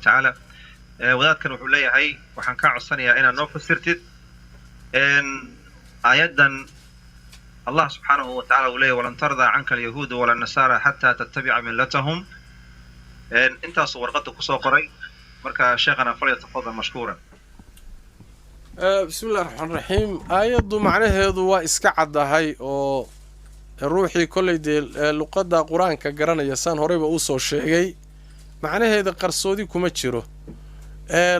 وتعالى وذات كانوا حلية هاي وحن كان عصانيا إنا نوف سرتد إن آيادا الله سبحانه وتعالى وليه ولن ترضى عنك اليهود ولا النصارى حتى تتبع ملتهم إن أنت صورقتك سوقري مركا شيخنا فليتفضل مشكورا. بسم الله الرحمن الرحيم. آيادو معناheedu waa iska cadahay oo ruuxii kulleey luqada quraanka garanaya san horeyba uu soo sheegay macnaheedu qarsoodi kuma jiro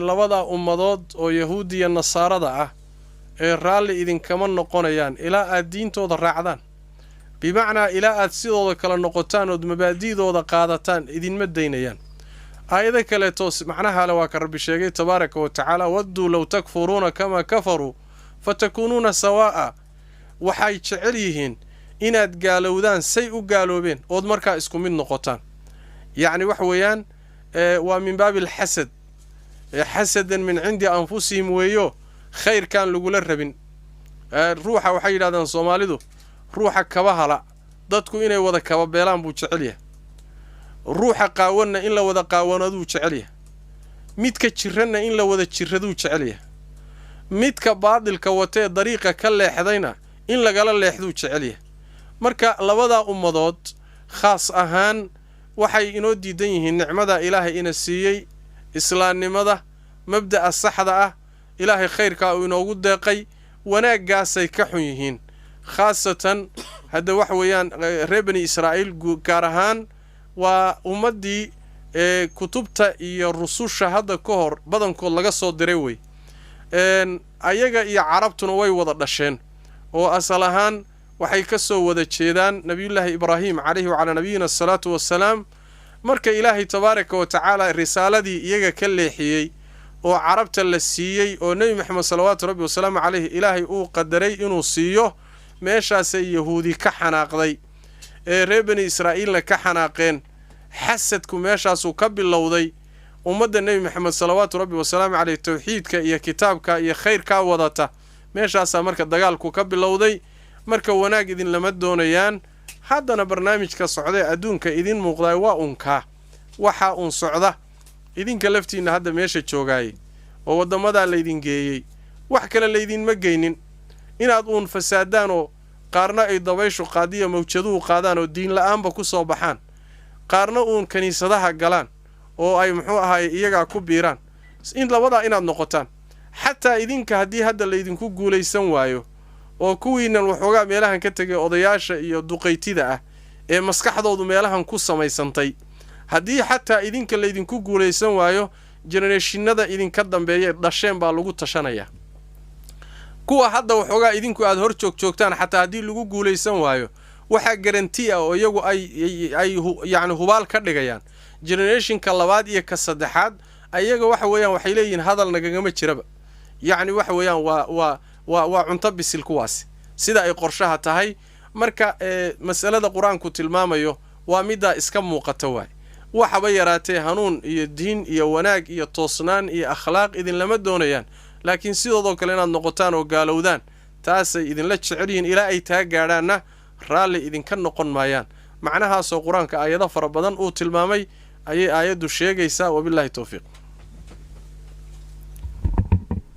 labada ummadood oo yahuudi iyo nasaarada ah raalli idin kama noqonayaan ilaa aad diintooda raacdaan bimacnaa ilaa aad sidooda kala noqotaan oo mabaadiidooda qaadataan idin ma daynayaan آية كالتوس معناها لو كرب الشيء تبارك وتعالى ودوا لو تكفرون كما كفروا فتكونون سواء وحي شعريهن إن قالوا ذان سيء قالوا بين أضمرك اسكم من نقطان يعني وحويان ومن باب الحسد حسدا من عند أنفسهم ويو خير كان لقول الربن روحه وحي لادن صوماليدو روحه كبهلا ضدكو إنه وذا كبابيلان بوشعليه ruuxa qaawana in la wada qaawanadu jecel yahay midka jirana in la wada jiradu jecel yahay midka baadilka watee dariiqa ka leexdayna in lagala leexdu jecel yahay marka labada ummadood khaas ahaan waxay inoo diidan yihiin nicmada ilaahay ina siiyay islaamnimada mabda'a saxda ah ilaahay khayrka uu inoogu deeqay wanaagaasay ka xun yihiin khaasatan hada wax weeyaan reer bani Israa'iil gaar ahaan وأمدي كتبتا iyo rususha hadda ka hor badankood laga soo diray way ayaga iyo carabtuna way wada dhasheen oo asal ahaan waxay ka soo wada jeedaan nabiyullaahi ibraahim alayhi wa ala nabiyina salatu wassalaam marka ilaahay tabaaraka wa taala risaaladii iyaga ka leexiyay oo carabta la siiyay oo nabi maxamed sallallahu alayhi wa sallam alayhi ilaahay uu qadaray inuu siiyo meeshaas yahuudi ka xanaaqday reer bani Israa'iilna ka xanaaqeen حسدكم meeshaasuu ka bilowday ummadda nabi maxamed salawaatu rabbi wa salaam alayhi tawxiidka iyo kitaabka iyo khayrka wadata meeshaas marka dagaalku ka bilowday marka wanaag idin lama doonayaan haddana barnaamijka socday adduunka idin muuqday waa unka waxa un socda idinka laftiina hadda meesha joogay oo wadamada la idin geeyay wax kale la idin ma geynin inaad un fasaadaan oo qaarna ay dabayshu qaadiyo mawjadu qaadaan oo diin la'aanba ku soo baxaan qaarna uun kaniisadaha galaan oo ay muxuu ahaay iyaga ku biiraan in labada inaad noqotaan xataa idinka hadii hadda la idinku guuleysan waayo oo kuwiinan waxoogaa meelahan ka tagay odayaasha iyo duqeytida ah ee maskaxdoodu meelahan ku samaysantay hadii xataa idinka la idinku guuleysan waayo generationada idinka dambeeyay dhasheen baa lagu tashanaya kuwa hadda waxoogaa idinku aad hor joogtaan xataa hadii lagu guuleysan waayo waxa garanti ah oo iyagu ay yaani hubaal ka dhigayaan generation ka labaad iyo ka saddexaad ayaga waxa weeyaan waxay leeyihiin hadal nagagama jiraba yaani waxa weeyaan waa cunto bisil kuwaas sida ay qorshaha tahay marka mas'alada quraanku tilmaamayo waa midda iska muuqata waay waxaba yaraatee hanuun iyo diin iyo wanaag iyo toosnaan iyo akhlaaq idin lama doonayaan laakiin sidoo kale inaad noqotaan oo gaalowdaan taasay idin la jecel yihiin ilaa ay taa gaadhaana raalli idin ka noqon maayaan macnahaas oo quraanka aayado fara badan uu tilmaamay ayay aayadu sheegaysaa wabillahi tawfiiq.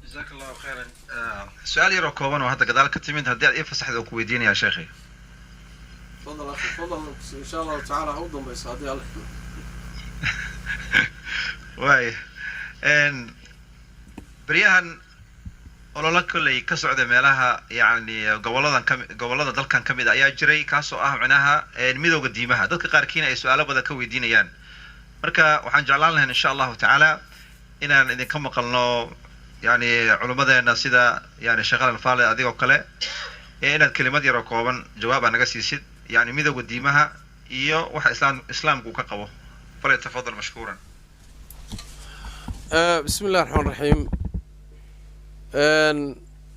jazakallahu khairan. su'aal yar oo kooban oo hadda gadaal ka timid haddii aad fasaxdo ku weydiinaya sheekhay. تفضل ان شاء الله تعالى هو ضميس هذه الله واي ان بريان olala kulay ka socda meelaha yaani gobolada dalkan kamid ah ayaa jiray kaasoo ah macnaha midowga diimaha dadka qaarkiina ay su'aalo badan ka weydiinayaan marka waxaan jeclaan lahayn insha Allah ta'ala inaan idin ka maqalno yaani culimadeena sida yaani Sheekh Al-Faale adigoo kale inaad kelimad yar oo kooban jawaab naga siisid يعني ميدو قديمها إيو واحد إسلام كوكا قوة فليتفضل مشكورا. بسم الله الرحمن الرحيم.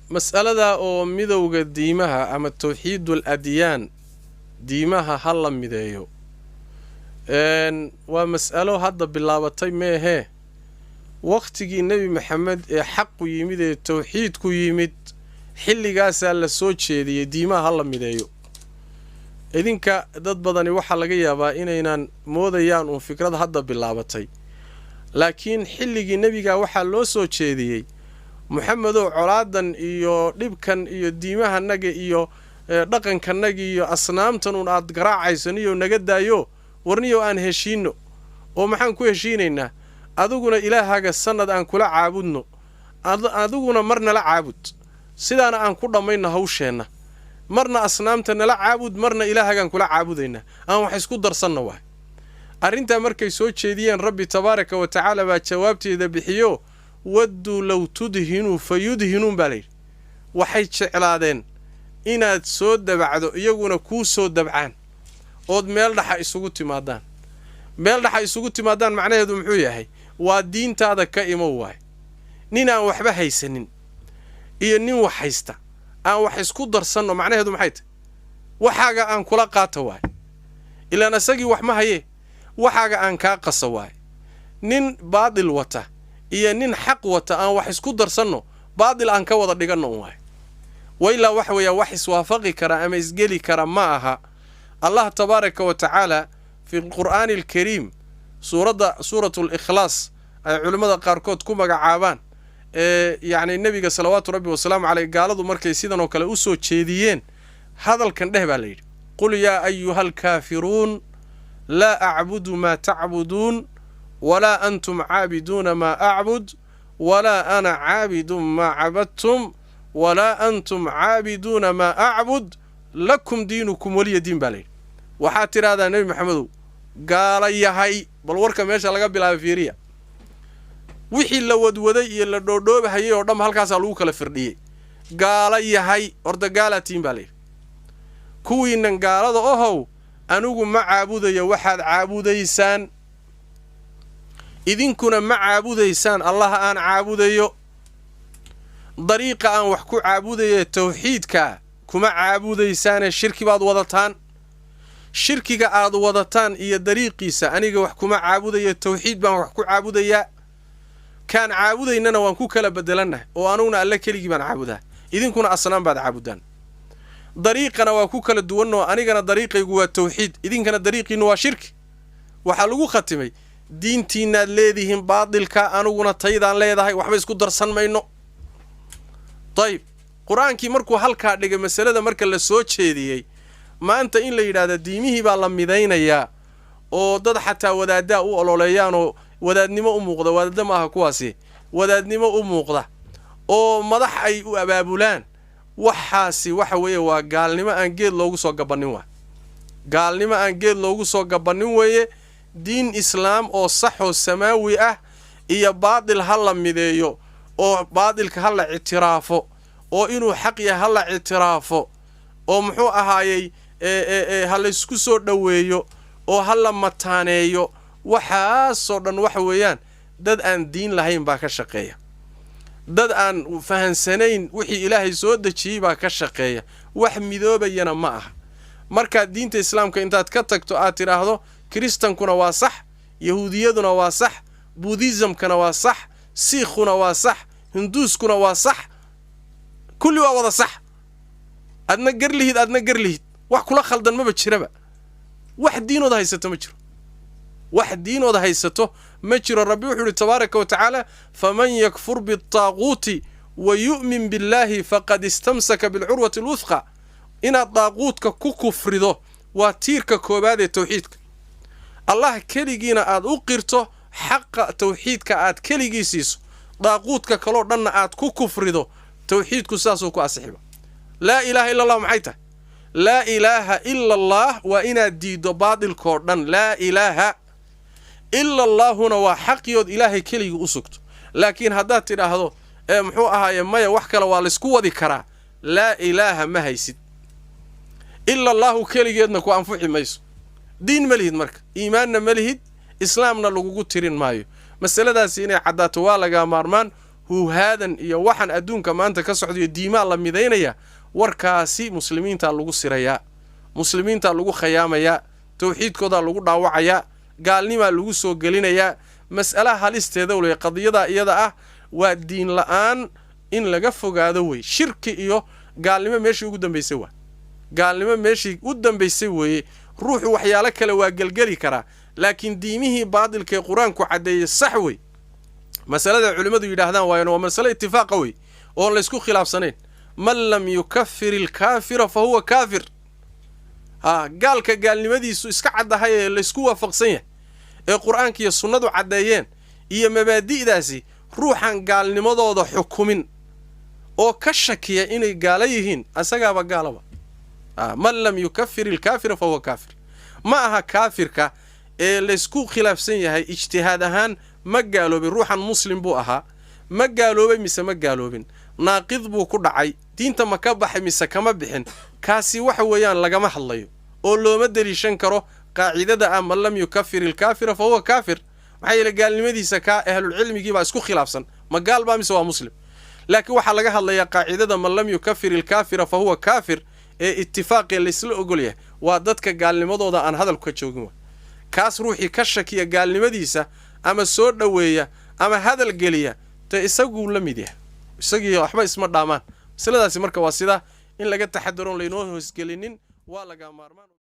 مسألة دا أو ميدو قديمها أما التوحيد والأديان ديمها هلا ميدايو ومسألة هذا باللابطي ما هي وقتي النبي محمد حق يميد التوحيد كو يميد حلي قاسا لسوتشي ديمها هلا ميدايو idinka dad badani waxa laga yaabaa inaynan moodayaan oo fikrad hadda bilaabatay laakiin xilligii nebiga waxaa loo soo jeediyey muxamedow colaadan iyo dhibkan iyo diimahanaga iyo dhaqankanaga iyo asnaamtan un aad garaacaysan iyo naga daayo warniyo aan heshiino oo maxaan ku heshiinaynaa adiguna ilaahaaga sanad aan kula caabudno adiguna marna la caabud sidaana aan ku dhammayno hawsheenna marna asnaamta nala caabud marna ilaahaagaan kula caabudaynaa aan wax isku darsanno waay arrintaa markay soo jeediyeen rabbi tabaaraka wa tacaala baa jawaabteeda bixiyo wadduu low tudhinuu fa yudhinuun baa layidhi waxay jeclaadeen inaad soo dabacdo iyaguna kuu soo dabcaan ood meel dhaxa isugu timaadaan meel dhaxa isugu timaadaan macnaheedu muxuu yahay waa diintaada ka imow waay nin aan waxba haysanin iyo nin wax haysta aan wax isku darsanno macnaheedu maxay tahay waxaaga aan kula qaata waay ilaan asagii wax ma hayee waxaaga aan kaa qasa waay nin baadil wata iyo nin xaq wata aan wax isku darsanno baadil aan ka wada dhiganno waay wailaa waxa weeyaa wax iswaafaqi kara ama isgeli kara ma aha allah tabaaraka wa tacaala fi alqur'aani alkariim suuratu al-ikhlaas ay culimmada qaarkood ku magacaabaan yacni nebiga salawaatu rabbi wasalaamu caleyh gaaladu markay sidan oo kale u soo jeediyeen hadalkan dheh baa layidhi qul yaa ayuha alkaafiruun laa acbudu maa tacbuduun walaa antum caabiduuna maa acbud walaa ana caabidun maa cabadtum walaa antum caabiduuna maa acbud lakum diinukum waliya diin baa layidhi waxaad tidhaahdaa nebi maxamedow gaala yahay bal warka meesha laga bilaaba fiiriya wixii la wadwaday iyo la dhoodhoobahayay oo dhan halkaasaa lagu kala firdhiyey gaala yahay horta gaalaatiin baa layidhi kuwiinnan gaalada ohow anigu ma caabudayo waxaad caabudaysaan idinkuna ma caabudaysaan allaha aan caabudayo dariiqa aan wax ku caabudaye tawxiidkaa kuma caabudaysaane shirki baad wadataan shirkiga aad wadataan iyo dariiqiisa aniga wax kuma caabudayo tawxiid baan wax ku caabudayaa kaan caabudaynana waan ku kala bedelannahay oo anuguna alle keligii baan caabudaa idinkuna asnaan baad caabudaan dariiqana waa ku kala duwanoo anigana dariiqaygu waa tawxiid idinkana dariiqiinnu waa shirki waxaa lagu khatimay diintiinnaad leedihiin baadilka anuguna taydaan leedahay waxba isku darsan mayno dayib qur-aankii markuu halkaa dhigay masalada marka la soo jeediyey maanta in la yidhaahda diimihii baa la midaynayaa oo dad xataa wadaaddaa u ololeeyaanoo wadaadnimo u muuqda wadaadda ma aha kuwaasi wadaadnimo u muuqda oo madax ay u abaabulaan waxaasi waxa weeye waa gaalnimo aan geed loogu soo gabannin waa gaalnimo aan geed loogu soo gabannin weeye diin islaam oo sax oo samaawi ah iyo baadil ha la mideeyo oo baadilka ha la ictiraafo oo inuu xaq yahay ha la ictiraafo oo muxuu ahaayey ha laysku soo dhoweeyo oo ha la mataaneeyo waxaasoo dhan waxa weeyaan dad aan diin lahayn baa ka shaqeeya dad aan fahansanayn wixii ilaahay soo dejiyey baa ka shaqeeya wax midoobayana ma aha markaad diinta islaamka intaad ka tagto aad tidhaahdo kiristankuna waa sax yahuudiyaduna waa sax buudhisamkana waa sax siikhuna waa sax hinduuskuna waa sax kulli waa wada sax adna garlihid wax kula khaldan maba jiraba wax diinooda haysato ma jiro wax diinooda haysato ma jiro rabbi wuxuu yidhi tabaaraka wa tacaala faman yakfur biالطaaquuti wa yu'min billaahi faqad istamsaka bilcurwati alwuthqa inaad daaquudka ku kufrido waa tiirka koobaad ee tawxiidka allah keligiina aad u qirto xaqa tawxiidka aad keligii siiso daaquudka kaloo dhanna aad ku kufrido tawxiidku saasuu ku asixiba laa ilaaha illa allah maxay tahay laa ilaaha ila allah waa inaad diiddo baadilkoo dhan laa ilaaha ila allaahuna waa xaqiyood ilaahay keligii u sugto laakiin haddaad tidhaahdo muxuu ahaaye maya wax kale waa laysku wadi karaa laa ilaaha ma haysid ila allaahu keligeedna ku anfuxi mayso diin ma lihid marka iimaanna ma lihid islaamna lagugu tirin maayo masaladaasi inay caddaato waa lagaa maarmaan huuhaadan iyo waxaan adduunka maanta ka socdayo diimaa la midaynaya warkaasi muslimiintaa lagu sirayaa muslimiintaa lagu khayaamayaa tawxiidkoodaa lagu dhaawacayaa gaalnimaa lagu soo gelinayaa mas'alaha halisteeda waliya qadiyadaa iyada ah waa diin la'aan in laga fogaado wey shirki iyo gaalnimo meeshii ugu dambaysay waa gaalnimo meeshii u dambaysay weeye ruuxu waxyaalo kale waa gelgeli karaa laakiin diimihii baadilka ee qur-aanku caddeeyey sax wey مسألة علماء يدهدان وينو مسألة اتفاق قوي أو لا يسكو خلاف سنين من لم يكفر الكافر فهو كافر قال كقال لماذا يسكعد هاي اللي يسكو وفقسيه القرآن كي السنة عدايين هي مبادئ داسي روحا قال لماذا حكم أو كشكية إني قاليهن أسقى بقالبا من لم يكفر الكافر فهو كافر معها كافر كا اللي يسكو خلاف سنيه هاي اجتهادهان ما قالوا بروحا مسلم بوها ما قالوا بمسا ما قالوا بن ناقض بو كدعي دينتا ما كبخ مسا كما بخين كاسي waxa weeyaan laga ma hadlayo oo looma dariishan karo qaacidada ah man lam yukaffir al-kafir fa huwa kafir waxay la gaalnimadiisa ka ahlul cilmigi ba isku khilaafsan ma gaal ba mise waa muslim laakiin waxa laga hadlayaa qaacidada man lam yukaffir al-kafir fa huwa kafir ee ittifaaqi la isla ogol yahay waa dadka gaalnimadooda aan hadal ka joogin kaas ruuxi ka shakiya gaalnimadiisa ama soo dhaweeya ama hadal geliya ta isagu la mid yahay isagii waxba isma dhaamaan siladaasi marka waa sida in laga taxadaroon leeynoo hoos gelinin waa laga maarmaan